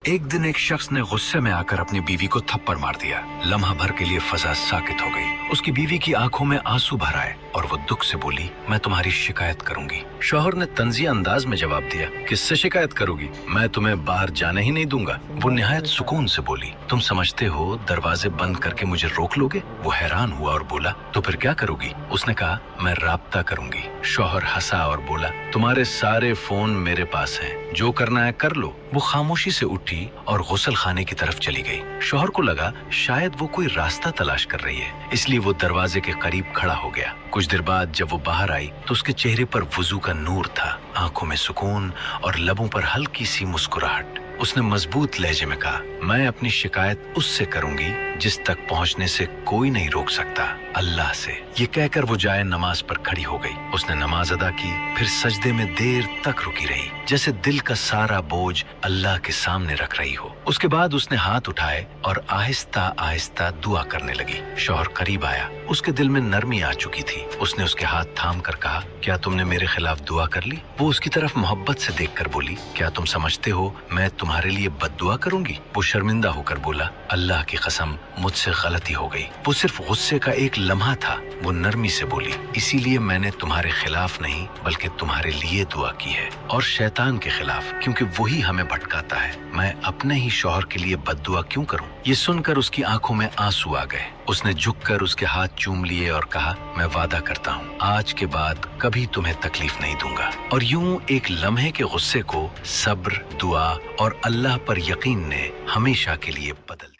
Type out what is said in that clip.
एक दिन एक शख्स ने गुस्से में आकर अपनी बीवी को थप्पड़ मार दिया। लम्हा भर के लिए फजा साकित हो गई। उसकी बीवी की आंखों में आंसू भर आए और वो दुख से बोली, मैं तुम्हारी शिकायत करूंगी। शौहर ने तंजिया अंदाज में जवाब दिया, किससे शिकायत करोगी? मैं तुम्हें बाहर जाने ही नहीं दूंगा। वो निहायत सुकून से बोली, तुम समझते हो दरवाजे बंद करके मुझे रोक लोगे? वो हैरान हुआ और बोला, तो फिर क्या करोगी? उसने कहा, मैं राब्ता करूंगी। शौहर हंसा और बोला, तुम्हारे सारे फोन मेरे पास हैं, जो करना है कर लो। वो खामोशी से उठी और गुस्ल खाने की तरफ चली गई। शौहर को लगा शायद वो कोई रास्ता तलाश कर रही है, इसलिए वो दरवाजे के करीब खड़ा हो गया। कुछ देर बाद जब वो बाहर आई तो उसके चेहरे पर वुजू का नूर था, आंखों में सुकून और लबों पर हल्की सी मुस्कुराहट। उसने मजबूत लहजे में कहा, मैं अपनी शिकायत उससे करूंगी जिस तक पहुंचने से कोई नहीं रोक सकता, अल्लाह से। ये कहकर वो जाए नमाज पर खड़ी हो गई। उसने नमाज अदा की, फिर सजदे में देर तक रुकी रही, जैसे दिल का सारा बोझ अल्लाह के सामने रख रही हो। उसके बाद उसने हाथ उठाए और आहिस्ता आहिस्ता दुआ करने लगी। शौहर करीब आया, उसके दिल में नरमी आ चुकी थी। उसने उसके हाथ थाम कर कहा, क्या तुमने मेरे खिलाफ दुआ कर ली? वो उसकी तरफ मोहब्बत से देखकर बोली, क्या तुम समझते हो मैं तुम्हारे लिए बद्दुआ करूंगी? वो शर्मिंदा होकर बोला, अल्लाह की कसम मुझसे गलती हो गई। वो सिर्फ गुस्से का एक लम्हा था। वो नरमी से बोली, इसीलिए मैंने तुम्हारे खिलाफ नहीं बल्कि तुम्हारे लिए दुआ की है, और शैतान के खिलाफ, क्योंकि वही हमें भटकाता है। मैं अपने ही शौहर के लिए बद्दुआ क्यों करूं? ये सुनकर उसकी आंखों में आंसू आ गए। उसने झुककर उसके हाथ चूम लिए और कहा, मैं वादा करता हूँ आज के बाद कभी तुम्हें तकलीफ नहीं दूंगा। और यूं एक लम्हे के गुस्से को सब्र, दुआ और अल्लाह पर यकीन ने हमेशा के लिए बदल दिया।